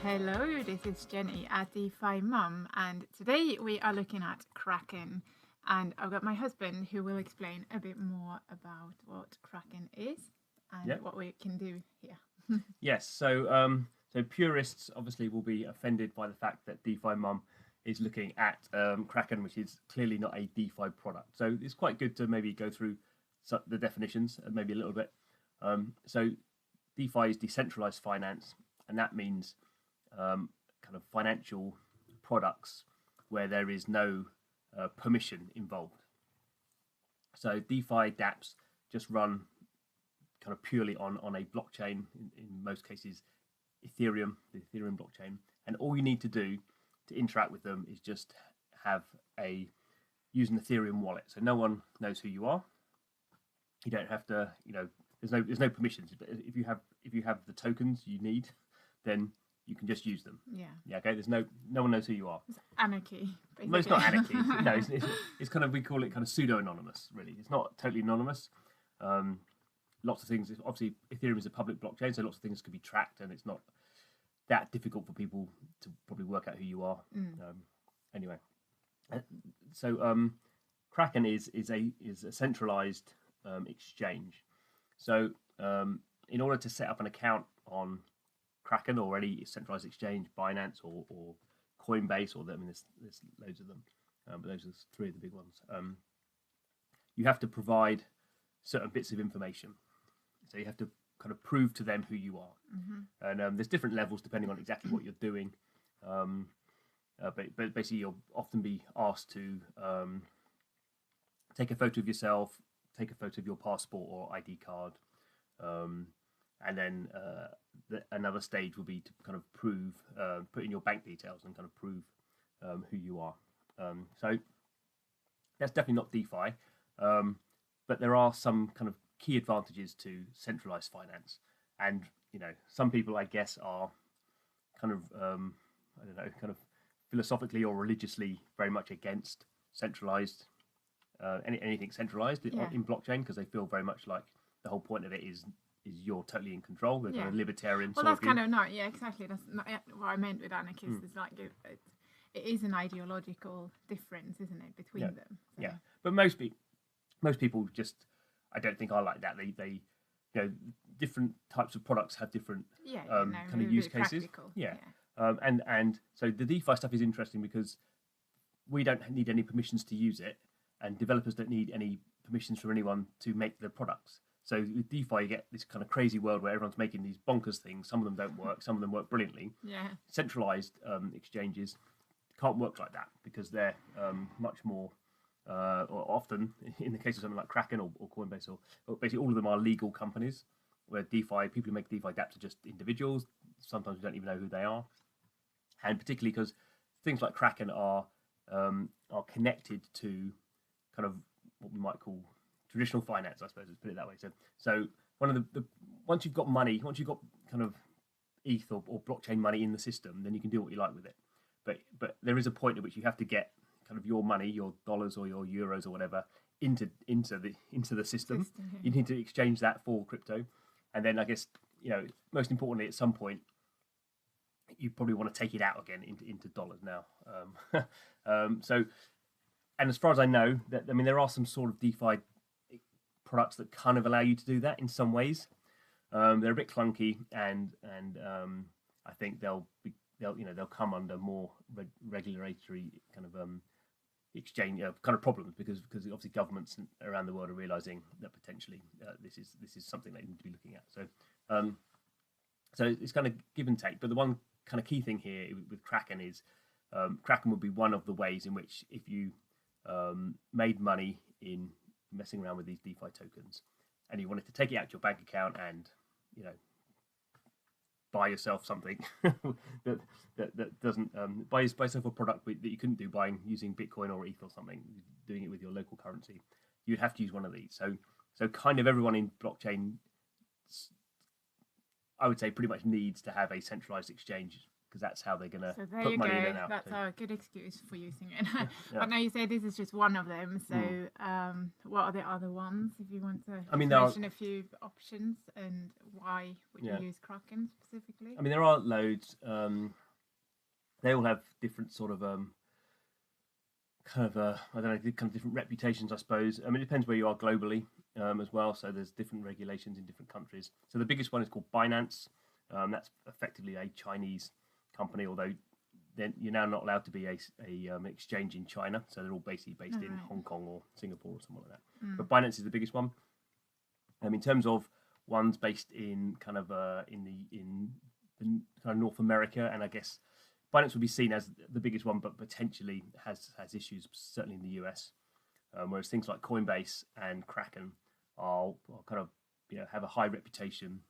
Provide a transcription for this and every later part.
Hello, this is Jenny at DeFi Mum, and today we are looking at Kraken. And I've got my husband who will explain a bit more about what Kraken is and what we can do here. Yes, so purists obviously will be offended by the fact that DeFi Mum is looking at Kraken, which is clearly not a DeFi product. So it's quite good to maybe go through the definitions and maybe a little bit. So DeFi is decentralized finance, and that means kind of financial products where there is no permission involved. So DeFi dApps just run kind of purely on a blockchain, in most cases Ethereum, the Ethereum blockchain, and all you need to do to interact with them is just use an Ethereum wallet. So no one knows who you are. You don't have to, there's no permissions. But if you have the tokens you need, then you can just use them. Yeah. Okay. There's no one knows who you are. It's anarchy. Basically. No, it's not anarchy. No, it's kind of, we call it kind of pseudo anonymous. Really, it's not totally anonymous. Lots of things. Obviously, Ethereum is a public blockchain, so lots of things can be tracked, and it's not that difficult for people to probably work out who you are. Anyway, so Kraken is a centralized exchange. So in order to set up an account on Kraken or any centralized exchange, Binance or Coinbase, there's loads of them, but those are three of the big ones. You have to provide certain bits of information. So you have to kind of prove to them who you are. And there's different levels depending on exactly what you're doing. But basically you'll often be asked to take a photo of yourself, take a photo of your passport or ID card, and then another stage will be to kind of prove, put in your bank details and kind of prove who you are. So that's definitely not DeFi, but there are some kind of key advantages to centralized finance. And, some people, I guess, are kind of, kind of philosophically or religiously very much against centralized, anything centralized in blockchain, because they feel very much like the whole point of it is you're totally in control. They're kind of libertarian. Well, that's kind of not. Yeah, exactly. That's not what I meant with anarchist. It's like it is an ideological difference, isn't it, between them? So. Yeah, but most people just, I don't think are like that. They different types of products have different kind of use cases. And so the DeFi stuff is interesting because we don't need any permissions to use it, and developers don't need any permissions from anyone to make the products. So with DeFi, you get this kind of crazy world where everyone's making these bonkers things. Some of them don't work. Some of them work brilliantly. Centralized exchanges can't work like that because they're much more, or often, in the case of something like Kraken or Coinbase, or basically all of them are legal companies, where DeFi, people who make DeFi dApps are just individuals. Sometimes we don't even know who they are. And particularly because things like Kraken are connected to kind of what we might call traditional finance, I suppose, let's put it that way. So one of the once you've got money, once you've got kind of ETH or blockchain money in the system, then you can do what you like with it. But there is a point at which you have to get kind of your money, your dollars or your euros or whatever, into the system. You need to exchange that for crypto, and then I guess most importantly, at some point, you probably want to take it out again into dollars now. So, and as far as I know, there are some sort of DeFi products that kind of allow you to do that in some ways. They're a bit clunky, and I think they'll come under more regulatory kind of exchange kind of problems because obviously governments around the world are realizing that potentially this is something they need to be looking at. So it's kind of give and take. But the one kind of key thing here with Kraken is Kraken would be one of the ways in which if you made money in messing around with these DeFi tokens and you wanted to take it out to your bank account and buy yourself something that doesn't buy yourself a product that you couldn't do using Bitcoin or ETH or something, doing it with your local currency, you'd have to use one of these. So kind of everyone in blockchain, I would say, pretty much needs to have a centralized exchange because that's how they're going to put money in and out. That's a good excuse for using it. But now you say this is just one of them. So what are the other ones? If you want to mention a few options and why would you use Kraken specifically? I mean, there are loads. They all have different sort of kind of different reputations, I suppose. I mean, it depends where you are globally as well. So there's different regulations in different countries. So the biggest one is called Binance. That's effectively a Chinese company, although then you're now not allowed to be a exchange in China. So they're all basically based in Hong Kong or Singapore or something like that. But Binance is the biggest one. In terms of ones based in kind of in kind of North America, and I guess Binance would be seen as the biggest one, but potentially has issues, certainly in the US. Whereas things like Coinbase and Kraken are kind of have a high reputation.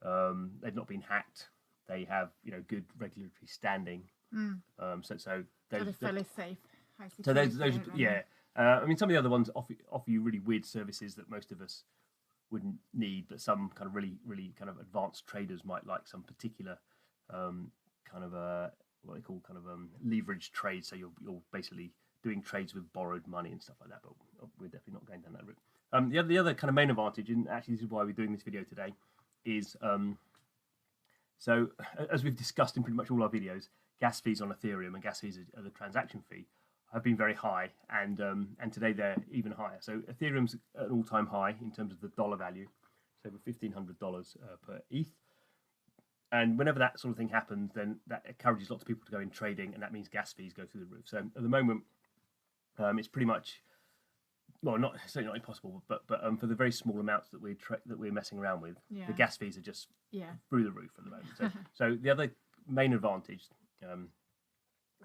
They've not been hacked. They have good regulatory standing. So they're fairly safe. So those I mean, some of the other ones offer you really weird services that most of us wouldn't need, but some kind of really kind of advanced traders might like some particular kind of what they call kind of leveraged trades. So you're basically doing trades with borrowed money and stuff like that. But we're definitely not going down that route. The other kind of main advantage, and actually this is why we're doing this video today, is so as we've discussed in pretty much all our videos, gas fees on Ethereum and gas fees as a transaction fee have been very high, and today they're even higher. So Ethereum's at an all-time high in terms of the dollar value, so over $1,500 per ETH. And whenever that sort of thing happens, then that encourages lots of people to go in trading, and that means gas fees go through the roof. So at the moment, it's pretty much, well, certainly not impossible, but for the very small amounts that we're messing around with, the gas fees are just through the roof at the moment. So the other main advantage,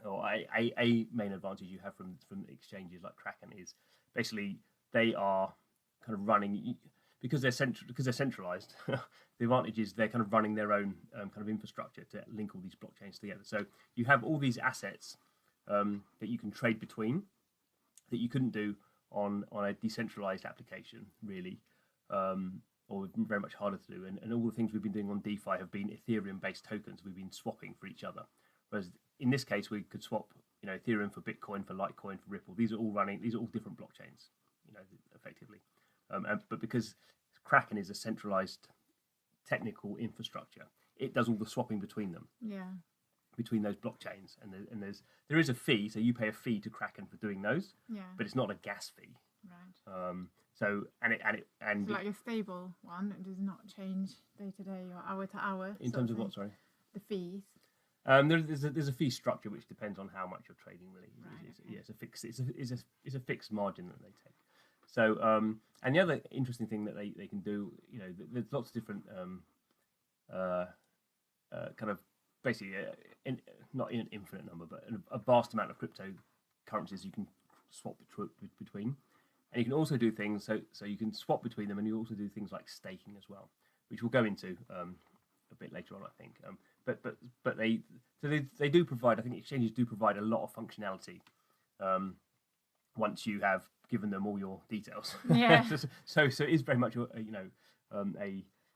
or a main advantage you have from exchanges like Kraken is basically they are kind of running. Because they're centralized, the advantage is they're kind of running their own kind of infrastructure to link all these blockchains together. So you have all these assets that you can trade between that you couldn't do on a decentralized application, really, or very much harder to do. And all the things we've been doing on DeFi have been Ethereum-based tokens we've been swapping for each other. Whereas in this case, we could swap, Ethereum for Bitcoin, for Litecoin, for Ripple. These are all different blockchains, effectively. But because Kraken is a centralized technical infrastructure, it does all the swapping between them. Between those blockchains, and there is a fee, so you pay a fee to Kraken for doing those. But it's not a gas fee. Right. So it's like a stable one. It does not change day to day or hour to hour. In terms of what? Sorry. The fees. There's a fee structure which depends on how much you're trading. Really, it's a fixed margin that they take. So, and the other interesting thing that they can do, there's lots of different kind of basically, not in an infinite number, but a vast amount of cryptocurrencies you can swap between. And you can also do things, so you can swap between them, and you also do things like staking as well, which we'll go into a bit later on, I think. But they do provide, I think exchanges do provide a lot of functionality once you have given them all your details. So it is very much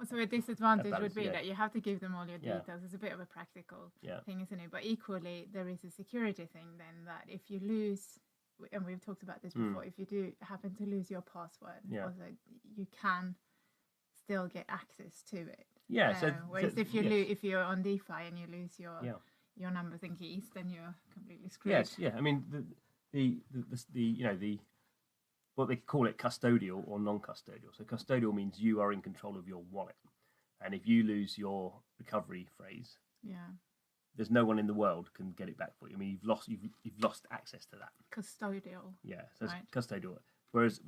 so a disadvantage would be that you have to give them all your details. It's a bit of a practical thing, isn't it? But equally, there is a security thing then, that if you lose, and we've talked about this before, if you do happen to lose your password, also, you can still get access to it. Whereas if you're on DeFi and you lose your numbers and keys, then you're completely screwed. I mean the what they call it, custodial or non-custodial. So custodial means you are in control of your wallet, and if you lose your recovery phrase, there's no one in the world can get it back for you. I mean, you've lost access to that. Custodial. So it's custodial. Whereas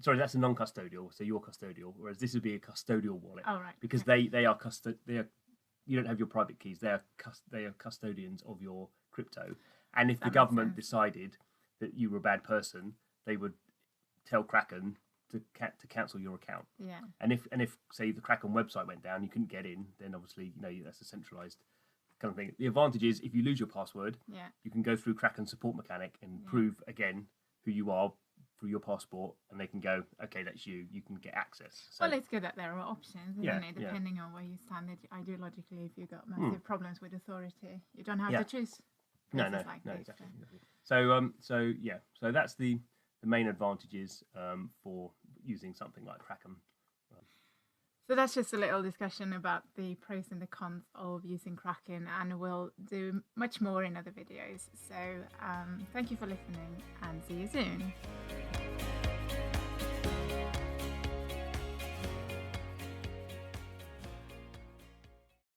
sorry, that's a non-custodial. So you're custodial. Whereas this would be a custodial wallet. Oh, right. Because they are you don't have your private keys. They are custodians of your crypto. And if the government decided that you were a bad person, they would tell Kraken to cancel your account. And if say the Kraken website went down, you couldn't get in, then obviously that's a centralized kind of thing. The advantage is if you lose your password, you can go through Kraken support mechanic and prove again who you are through your passport, and they can go, okay, that's you. You can get access. So, well, it's good that there are options, isn't it? Depending on where you stand, ideologically, if you've got massive problems with authority, you don't have to choose. No, exactly. So that's the main advantages for using something like Kraken. So that's just a little discussion about the pros and the cons of using Kraken, and we'll do much more in other videos. So thank you for listening, and see you soon.